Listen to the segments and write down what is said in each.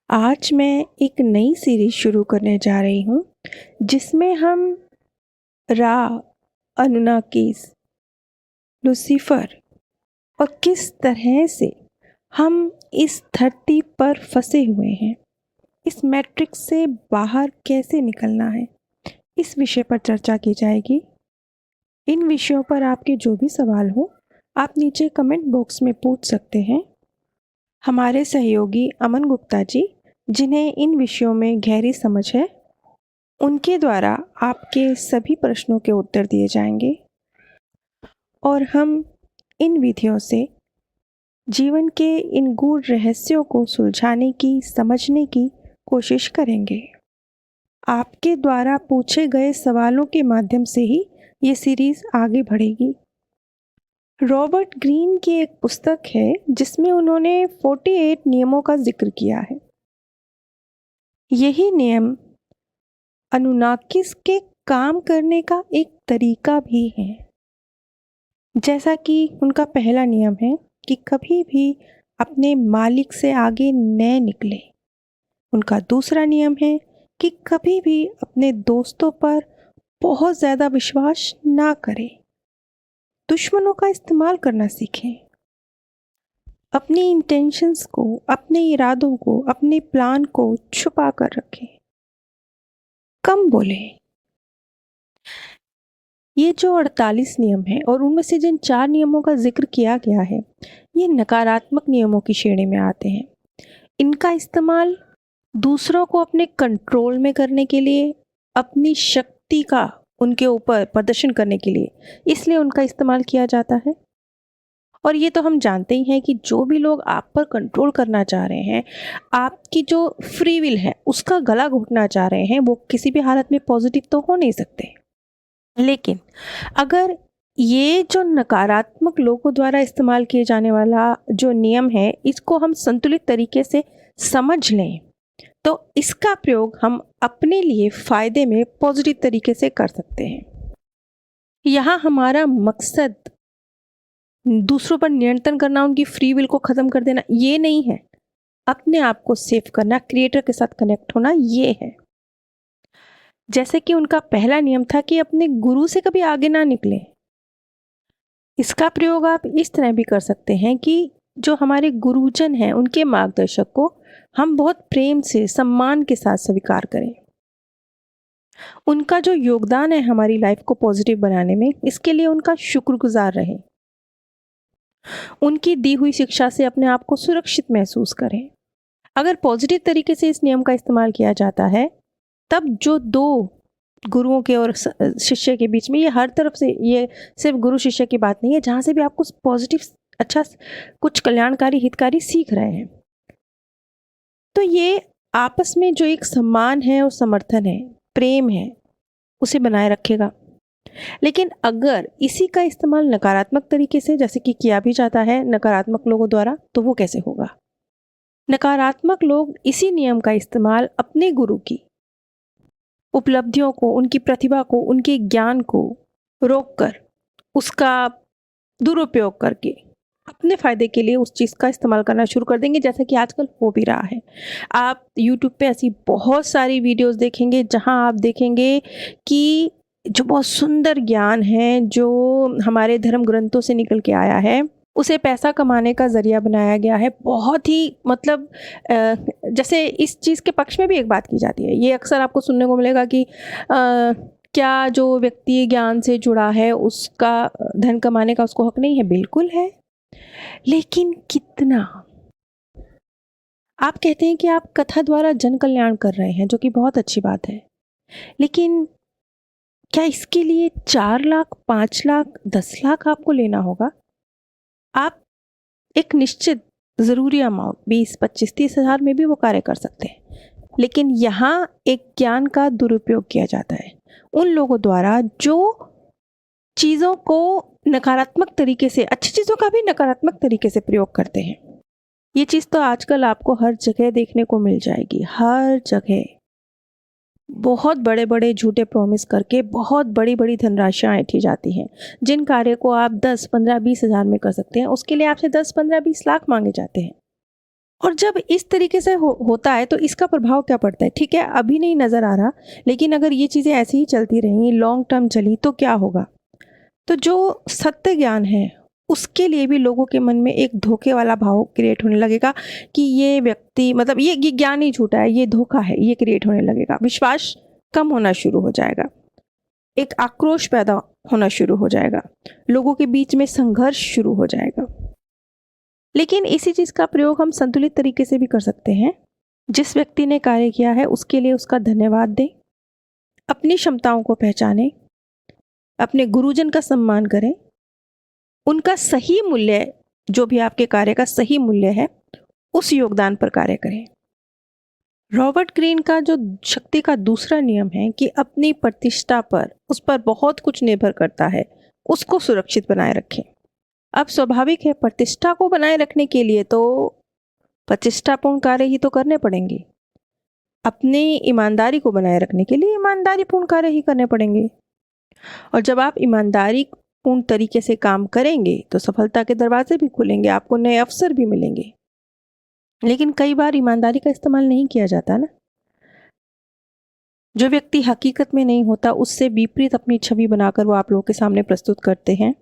आज मैं एक नई सीरीज शुरू करने जा रही हूँ जिसमें हम रा, अनुनाकीस, लूसीफर और किस तरह से हम इस धरती पर फंसे हुए हैं, इस मैट्रिक्स से बाहर कैसे निकलना है, इस विषय पर चर्चा की जाएगी। इन विषयों पर आपके जो भी सवाल हो आप नीचे कमेंट बॉक्स में पूछ सकते हैं। हमारे सहयोगी अमन गुप्ता जी, जिन्हें इन विषयों में गहरी समझ है, उनके द्वारा आपके सभी प्रश्नों के उत्तर दिए जाएंगे और हम इन विधियों से जीवन के इन गूढ़ रहस्यों को सुलझाने की, समझने की कोशिश करेंगे। आपके द्वारा पूछे गए सवालों के माध्यम से ही ये सीरीज आगे बढ़ेगी। रॉबर्ट ग्रीन की एक पुस्तक है जिसमें उन्होंने 48 नियमों का जिक्र किया है। यही नियम अनुनाकिस के काम करने का एक तरीका भी है। जैसा कि उनका पहला नियम है कि कभी भी अपने मालिक से आगे न निकले। उनका दूसरा नियम है कि कभी भी अपने दोस्तों पर बहुत ज़्यादा विश्वास ना करें। दुश्मनों का इस्तेमाल करना सीखें। अपनी इंटेंशंस को, अपने इरादों को, अपने प्लान को छुपा कर रखें। कम बोलें। ये जो 48 नियम है और उनमें से जिन 4 नियमों का जिक्र किया गया है, ये नकारात्मक नियमों की श्रेणी में आते हैं। इनका इस्तेमाल दूसरों को अपने कंट्रोल में करने के लिए, अपनी शक्ति का उनके ऊपर प्रदर्शन करने के लिए, इसलिए उनका इस्तेमाल किया जाता है। और ये तो हम जानते ही हैं कि जो भी लोग आप पर कंट्रोल करना चाह रहे हैं, आपकी जो फ्री विल है उसका गला घोटना चाह रहे हैं, वो किसी भी हालत में पॉजिटिव तो हो नहीं सकते। लेकिन अगर ये जो नकारात्मक लोगों द्वारा इस्तेमाल किए जाने वाला जो नियम है, इसको हम संतुलित तरीके से समझ लें तो इसका प्रयोग हम अपने लिए फायदे में पॉजिटिव तरीके से कर सकते हैं। यहाँ हमारा मकसद दूसरों पर नियंत्रण करना, उनकी फ्री विल को ख़त्म कर देना ये नहीं है। अपने आप को सेव करना, क्रिएटर के साथ कनेक्ट होना, ये है। जैसे कि उनका पहला नियम था कि अपने गुरु से कभी आगे ना निकले। इसका प्रयोग आप इस तरह भी कर सकते हैं कि जो हमारे गुरुजन हैं, उनके मार्गदर्शक को हम बहुत प्रेम से, सम्मान के साथ स्वीकार करें। उनका जो योगदान है हमारी लाइफ को पॉजिटिव बनाने में, इसके लिए उनका शुक्रगुजार रहें। उनकी दी हुई शिक्षा से अपने आप को सुरक्षित महसूस करें। अगर पॉजिटिव तरीके से इस नियम का इस्तेमाल किया जाता है, तब जो दो गुरुओं के और शिष्य के बीच में, ये हर तरफ से, ये सिर्फ गुरु शिष्य की बात नहीं है, जहाँ से भी आप कुछ पॉजिटिव, अच्छा, कुछ कल्याणकारी, हितकारी सीख रहे हैं, तो ये आपस में जो एक सम्मान है और समर्थन है, प्रेम है, उसे बनाए रखेगा। लेकिन अगर इसी का इस्तेमाल नकारात्मक तरीके से, जैसे कि किया भी जाता है नकारात्मक लोगों द्वारा, तो वो कैसे होगा? नकारात्मक लोग इसी नियम का इस्तेमाल अपने गुरु की उपलब्धियों को, उनकी प्रतिभा को, उनके ज्ञान को रोककर, उसका दुरुपयोग करके अपने फायदे के लिए उस चीज़ का इस्तेमाल करना शुरू कर देंगे, जैसा कि आजकल हो भी रहा है। आप YouTube पे ऐसी बहुत सारी वीडियोस देखेंगे जहां आप देखेंगे कि जो बहुत सुंदर ज्ञान है, जो हमारे धर्म ग्रंथों से निकल के आया है, उसे पैसा कमाने का जरिया बनाया गया है। बहुत ही मतलब जैसे इस चीज़ के पक्ष में भी एक बात की जाती है। ये अक्सर आपको सुनने को मिलेगा कि क्या जो व्यक्ति ज्ञान से जुड़ा है उसका धन कमाने का उसको हक नहीं है? बिल्कुल है, लेकिन कितना? आप कहते हैं कि आप कथा द्वारा जन कल्याण कर रहे हैं, जो कि बहुत अच्छी बात है, लेकिन क्या इसके लिए 4 लाख, 5 लाख, 10 लाख आपको लेना होगा? आप एक निश्चित ज़रूरी अमाउंट 20, 25, 30 हज़ार में भी वो कार्य कर सकते हैं। लेकिन यहाँ एक ज्ञान का दुरुपयोग किया जाता है उन लोगों द्वारा जो चीज़ों को नकारात्मक तरीके से, अच्छी चीज़ों का भी नकारात्मक तरीके से प्रयोग करते हैं। ये चीज़ तो आजकल आपको हर जगह देखने को मिल जाएगी। हर जगह बहुत बड़े बड़े झूठे प्रॉमिस करके बहुत बड़ी बड़ी धनराशियाँ ऐंठी जाती हैं। जिन कार्य को आप 10, 15, 20 हज़ार में कर सकते हैं, उसके लिए आपसे 10, 15, 20 लाख मांगे जाते हैं। और जब इस तरीके से होता है तो इसका प्रभाव क्या पड़ता है? ठीक है, अभी नहीं नज़र आ रहा, लेकिन अगर ये चीज़ें ऐसी ही चलती रहीं, लॉन्ग टर्म चली तो क्या होगा? तो जो सत्य ज्ञान है उसके लिए भी लोगों के मन में एक धोखे वाला भाव क्रिएट होने लगेगा कि ये व्यक्ति, मतलब ये ज्ञान ही झूठा है, ये धोखा है, ये क्रिएट होने लगेगा। विश्वास कम होना शुरू हो जाएगा, एक आक्रोश पैदा होना शुरू हो जाएगा, लोगों के बीच में संघर्ष शुरू हो जाएगा। लेकिन इसी चीज़ का प्रयोग हम संतुलित तरीके से भी कर सकते हैं। जिस व्यक्ति ने कार्य किया है उसके लिए उसका धन्यवाद दें, अपनी क्षमताओं को पहचानें, अपने गुरुजन का सम्मान करें, उनका सही मूल्य, जो भी आपके कार्य का सही मूल्य है, उस योगदान पर कार्य करें। रॉबर्ट ग्रीन का जो शक्ति का दूसरा नियम है कि अपनी प्रतिष्ठा पर, उस पर बहुत कुछ निर्भर करता है, उसको सुरक्षित बनाए रखें। अब स्वाभाविक है, प्रतिष्ठा को बनाए रखने के लिए तो प्रतिष्ठापूर्ण कार्य ही तो करने पड़ेंगे। अपनी ईमानदारी को बनाए रखने के लिए ईमानदारीपूर्ण कार्य ही करने पड़ेंगे। और जब आप ईमानदारी पूर्ण तरीके से काम करेंगे तो सफलता के दरवाजे भी खुलेंगे, आपको नए अवसर भी मिलेंगे। लेकिन कई बार ईमानदारी का इस्तेमाल नहीं किया जाता ना। जो व्यक्ति हकीकत में नहीं होता उससे विपरीत अपनी छवि बनाकर वो आप लोगों के सामने प्रस्तुत करते हैं।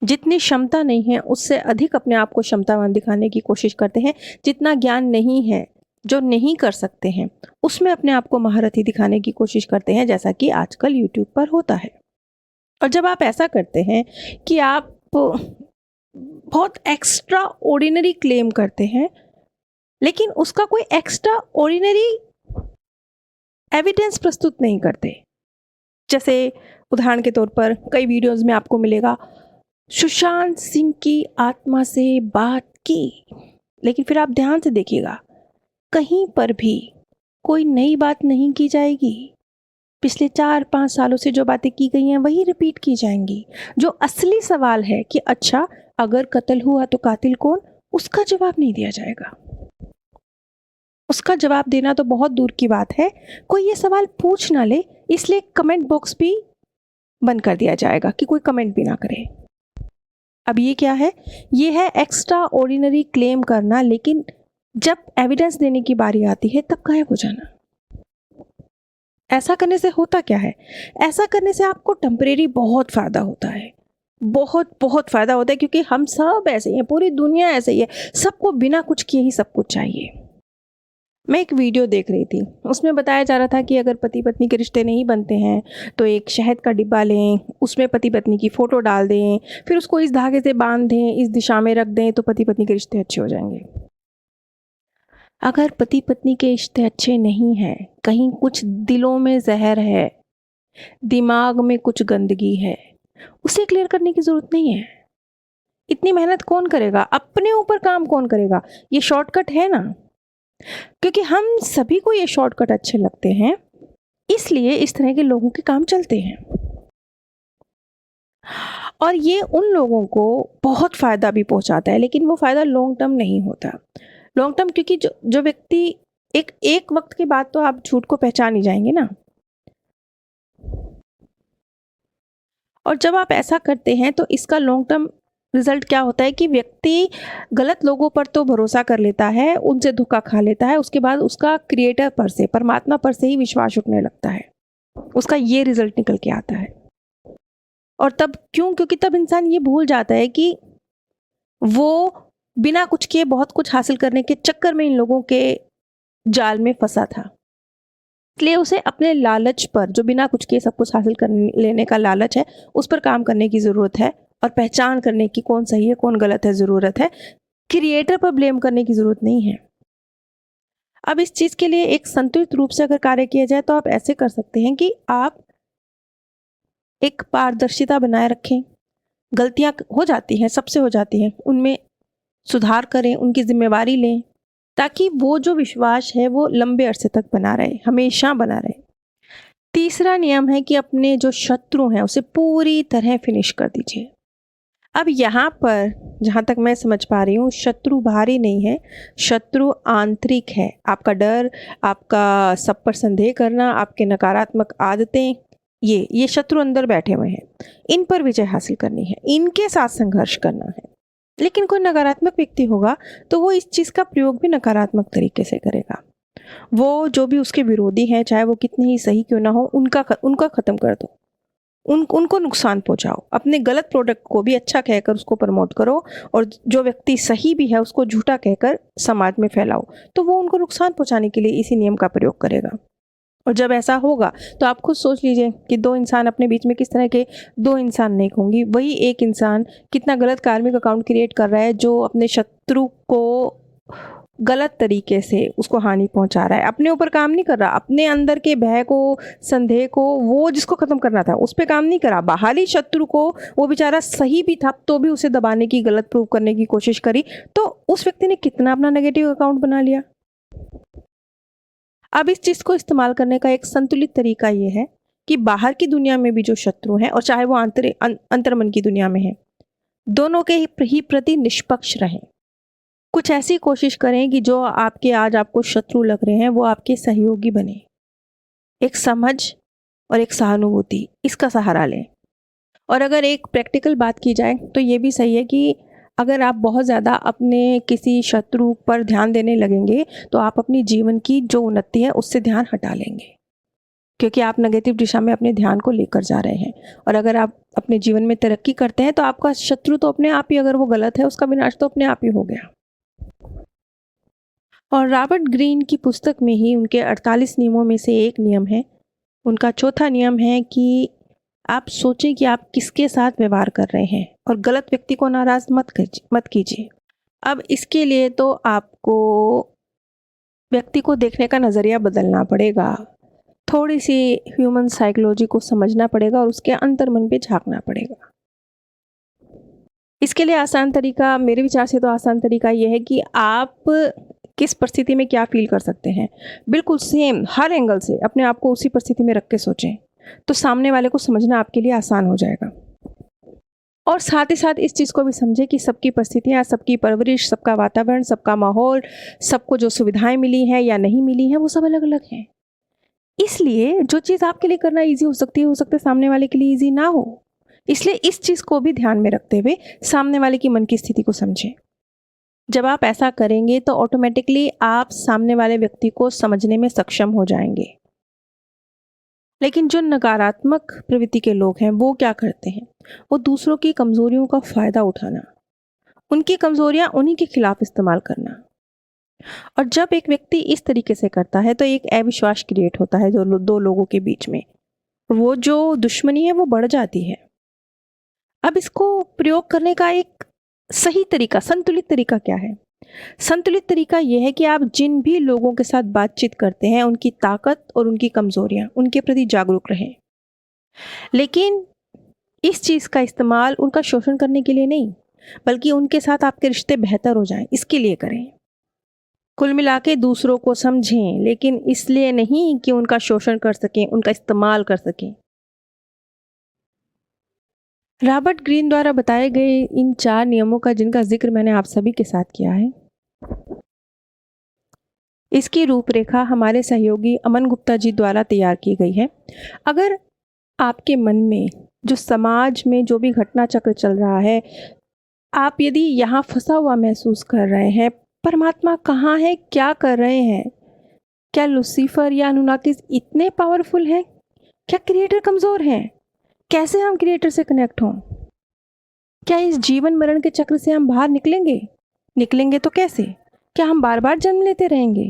जितनी क्षमता नहीं है उससे अधिक अपने आप को क्षमतावान दिखाने की कोशिश करते हैं। जितना ज्ञान नहीं है, जो नहीं कर सकते हैं, उसमें अपने आप को महारथी दिखाने की कोशिश करते हैं, जैसा कि आजकल यूट्यूब पर होता है। और जब आप ऐसा करते हैं कि आप बहुत एक्स्ट्रा ऑर्डिनरी क्लेम करते हैं, लेकिन उसका कोई एक्स्ट्रा ऑर्डिनरी एविडेंस प्रस्तुत नहीं करते, जैसे उदाहरण के तौर पर कई वीडियोस में आपको मिलेगा सुशांत सिंह की आत्मा से बात की, लेकिन फिर आप ध्यान से देखिएगा, कहीं पर भी कोई नई बात नहीं की जाएगी। पिछले 4-5 सालों से जो बातें की गई हैं वही रिपीट की जाएंगी। जो असली सवाल है कि अच्छा अगर कत्ल हुआ तो कातिल कौन, उसका जवाब नहीं दिया जाएगा। उसका जवाब देना तो बहुत दूर की बात है, कोई ये सवाल पूछ ना ले, इसलिए कमेंट बॉक्स भी बंद कर दिया जाएगा कि कोई कमेंट भी ना करे। अब ये क्या है? ये है एक्स्ट्रा ऑर्डिनरी क्लेम करना, लेकिन जब एविडेंस देने की बारी आती है तब गायब हो जाना। ऐसा करने से होता क्या है? ऐसा करने से आपको टेम्परेरी बहुत फ़ायदा होता है, बहुत बहुत फ़ायदा होता है, क्योंकि हम सब ऐसे ही हैं, पूरी दुनिया ऐसे ही है, सबको बिना कुछ किए ही सब कुछ चाहिए। मैं एक वीडियो देख रही थी, उसमें बताया जा रहा था कि अगर पति पत्नी के रिश्ते नहीं बनते हैं तो एक शहद का डिब्बा लें, उसमें पति पत्नी की फ़ोटो डाल दें, फिर उसको इस धागे से बांध दें, इस दिशा में रख दें, तो पति पत्नी के रिश्ते अच्छे हो जाएंगे। अगर पति पत्नी के रिश्ते अच्छे नहीं हैं, कहीं कुछ दिलों में जहर है, दिमाग में कुछ गंदगी है, उसे क्लियर करने की ज़रूरत नहीं है। इतनी मेहनत कौन करेगा? अपने ऊपर काम कौन करेगा? ये शॉर्टकट है ना, क्योंकि हम सभी को ये शॉर्टकट अच्छे लगते हैं, इसलिए इस तरह के लोगों के काम चलते हैं। और ये उन लोगों को बहुत फ़ायदा भी पहुंचाता है, लेकिन वो फ़ायदा लॉन्ग टर्म नहीं होता। लॉन्ग टर्म क्योंकि जो व्यक्ति एक वक्त के बाद तो आप झूठ को पहचान ही जाएंगे ना। और जब आप ऐसा करते हैं तो इसका लॉन्ग टर्म रिजल्ट क्या होता है कि व्यक्ति गलत लोगों पर तो भरोसा कर लेता है, उनसे धोखा खा लेता है, उसके बाद उसका क्रिएटर पर से, परमात्मा पर से ही विश्वास उठने लगता है। उसका ये रिजल्ट निकल के आता है। और तब क्यों? क्योंकि तब इंसान ये भूल जाता है कि वो बिना कुछ किए बहुत कुछ हासिल करने के चक्कर में इन लोगों के जाल में फंसा था। इसलिए उसे अपने लालच पर, जो बिना कुछ किए सब कुछ हासिल कर लेने का लालच है, उस पर काम करने की ज़रूरत है, और पहचान करने की कौन सही है कौन गलत है ज़रूरत है। क्रिएटर पर ब्लेम करने की ज़रूरत नहीं है। अब इस चीज़ के लिए एक संतुलित रूप से अगर कार्य किया जाए तो आप ऐसे कर सकते हैं कि आप एक पारदर्शिता बनाए रखें। गलतियां हो जाती हैं, सबसे हो जाती हैं, उनमें सुधार करें, उनकी जिम्मेवारी लें, ताकि वो जो विश्वास है वो लंबे अरसे तक बना रहे, हमेशा बना रहे। तीसरा नियम है कि अपने जो शत्रु हैं उसे पूरी तरह फिनिश कर दीजिए। अब यहाँ पर जहाँ तक मैं समझ पा रही हूँ, शत्रु बाहरी नहीं है, शत्रु आंतरिक है। आपका डर, आपका सब पर संदेह करना, आपके नकारात्मक आदतें, ये शत्रु अंदर बैठे हुए हैं। इन पर विजय हासिल करनी है, इनके साथ संघर्ष करना है। लेकिन कोई नकारात्मक व्यक्ति होगा तो वो इस चीज़ का प्रयोग भी नकारात्मक तरीके से करेगा। वो जो भी उसके विरोधी हैं, चाहे वो कितने ही सही क्यों ना हो, उनका ख़त्म कर दो। उनको नुकसान पहुँचाओ। अपने गलत प्रोडक्ट को भी अच्छा कहकर उसको प्रमोट करो और जो व्यक्ति सही भी है उसको झूठा कहकर समाज में फैलाओ। तो वो उनको नुकसान पहुँचाने के लिए इसी नियम का प्रयोग करेगा। और जब ऐसा होगा तो आप खुद सोच लीजिए कि 2 इंसान अपने बीच में किस तरह के 2 इंसान नहीं होंगी। वही एक इंसान कितना गलत कार्मिक अकाउंट क्रिएट कर रहा है जो अपने शत्रु को गलत तरीके से उसको हानि पहुंचा रहा है। अपने ऊपर काम नहीं कर रहा, अपने अंदर के भय को, संदेह को, वो जिसको ख़त्म करना था उस पर काम नहीं करा। बाहरी शत्रु को, वो बेचारा सही भी था तो भी उसे दबाने की, गलत प्रूव करने की कोशिश करी, तो उस व्यक्ति ने कितना अपना नेगेटिव अकाउंट बना लिया। अब इस चीज़ को इस्तेमाल करने का एक संतुलित तरीका ये है कि बाहर की दुनिया में भी जो शत्रु हैं और चाहे वो अंतर्मन की दुनिया में है, दोनों के ही प्रति निष्पक्ष रहें। कुछ ऐसी कोशिश करें कि जो आज आपको शत्रु लग रहे हैं वो आपके सहयोगी बने। एक समझ और एक सहानुभूति, इसका सहारा लें। और अगर एक प्रैक्टिकल बात की जाए तो ये भी सही है कि अगर आप बहुत ज़्यादा अपने किसी शत्रु पर ध्यान देने लगेंगे तो आप अपनी जीवन की जो उन्नति है उससे ध्यान हटा लेंगे, क्योंकि आप नेगेटिव दिशा में अपने ध्यान को लेकर जा रहे हैं। और अगर आप अपने जीवन में तरक्की करते हैं तो आपका शत्रु तो अपने आप ही, अगर वो गलत है, उसका विनाश तो अपने आप ही हो गया। और रॉबर्ट ग्रीन की पुस्तक में ही उनके 48 नियमों में से एक नियम है। उनका चौथा नियम है कि आप सोचें कि आप किसके साथ व्यवहार कर रहे हैं और गलत व्यक्ति को नाराज मत कीजिए। अब इसके लिए तो आपको व्यक्ति को देखने का नज़रिया बदलना पड़ेगा, थोड़ी सी ह्यूमन साइकोलॉजी को समझना पड़ेगा और उसके अंतर्मन पे झांकना पड़ेगा। इसके लिए आसान तरीका, मेरे विचार से तो आसान तरीका यह है कि आप किस परिस्थिति में क्या फील कर सकते हैं, बिल्कुल सेम हर एंगल से अपने आप को उसी परिस्थिति में रख के सोचें, तो सामने वाले को समझना आपके लिए आसान हो जाएगा। और साथ ही साथ इस चीज़ को भी समझें कि सबकी परिस्थितियाँ, सबकी परवरिश, सबका वातावरण, सबका माहौल, सबको जो सुविधाएं मिली हैं या नहीं मिली हैं, वो सब अलग अलग हैं। इसलिए जो चीज़ आपके लिए करना ईजी हो सकती है, हो सकता है सामने वाले के लिए ईजी ना हो। इसलिए इस चीज़ को भी ध्यान में रखते हुए सामने वाले की मन की स्थिति को समझें। जब आप ऐसा करेंगे तो ऑटोमेटिकली आप सामने वाले व्यक्ति को समझने में सक्षम हो जाएंगे। लेकिन जो नकारात्मक प्रवृत्ति के लोग हैं वो क्या करते हैं, वो दूसरों की कमजोरियों का फायदा उठाना, उनकी कमजोरियां उन्हीं के खिलाफ इस्तेमाल करना। और जब एक व्यक्ति इस तरीके से करता है तो एक अविश्वास क्रिएट होता है जो दो लोगों के बीच में, वो जो दुश्मनी है वो बढ़ जाती है। अब इसको प्रयोग करने का एक सही तरीका, संतुलित तरीका क्या है? संतुलित तरीका यह है कि आप जिन भी लोगों के साथ बातचीत करते हैं उनकी ताकत और उनकी कमजोरियां, उनके प्रति जागरूक रहें, लेकिन इस चीज़ का इस्तेमाल उनका शोषण करने के लिए नहीं, बल्कि उनके साथ आपके रिश्ते बेहतर हो जाएं, इसके लिए करें। कुल मिला के दूसरों को समझें, लेकिन इसलिए नहीं कि उनका शोषण कर सकें, उनका इस्तेमाल कर सकें। रॉबर्ट ग्रीन द्वारा बताए गए इन 4 नियमों का, जिनका जिक्र मैंने आप सभी के साथ किया है, इसकी रूपरेखा हमारे सहयोगी अमन गुप्ता जी द्वारा तैयार की गई है। अगर आपके मन में जो समाज में जो भी घटना चक्र चल रहा है, आप यदि यहाँ फंसा हुआ महसूस कर रहे हैं, परमात्मा कहाँ है, क्या कर रहे हैं, क्या लूसीफर या अनुनाकिस इतने पावरफुल हैं, क्या क्रिएटर कमज़ोर हैं, कैसे हम क्रिएटर से कनेक्ट हों, क्या इस जीवन मरण के चक्र से हम बाहर निकलेंगे तो कैसे, क्या हम बार बार जन्म लेते रहेंगे,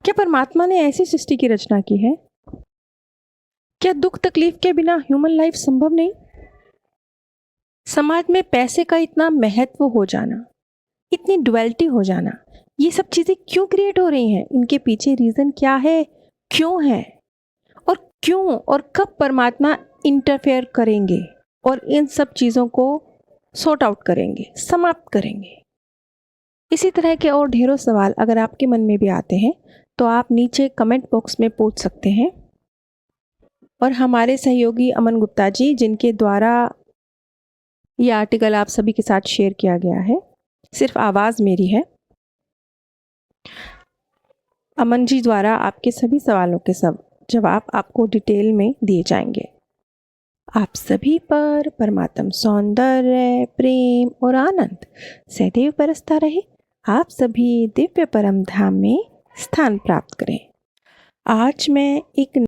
क्या परमात्मा ने ऐसी सृष्टि की रचना की है, क्या दुख तकलीफ के बिना ह्यूमन लाइफ संभव नहीं। समाज में पैसे का इतना महत्व हो जाना, इतनी डुअलिटी हो जाना, ये सब चीज़ें क्यों क्रिएट हो रही हैं, इनके पीछे रीज़न क्या है, क्यों है, और क्यों और कब परमात्मा इंटरफेयर करेंगे और इन सब चीज़ों को सॉर्ट आउट करेंगे, समाप्त करेंगे। इसी तरह के और ढेरों सवाल अगर आपके मन में भी आते हैं तो आप नीचे कमेंट बॉक्स में पूछ सकते हैं, और हमारे सहयोगी अमन गुप्ता जी, जिनके द्वारा ये आर्टिकल आप सभी के साथ शेयर किया गया है, सिर्फ आवाज़ मेरी है, अमन जी द्वारा आपके सभी सवालों के सब जवाब आपको डिटेल में दिए जाएंगे। आप सभी पर परमात्म सौंदर्य, प्रेम और आनंद सदैव बरसता रहे। आप सभी दिव्य परम धाम में स्थान प्राप्त करें। आज मैं एक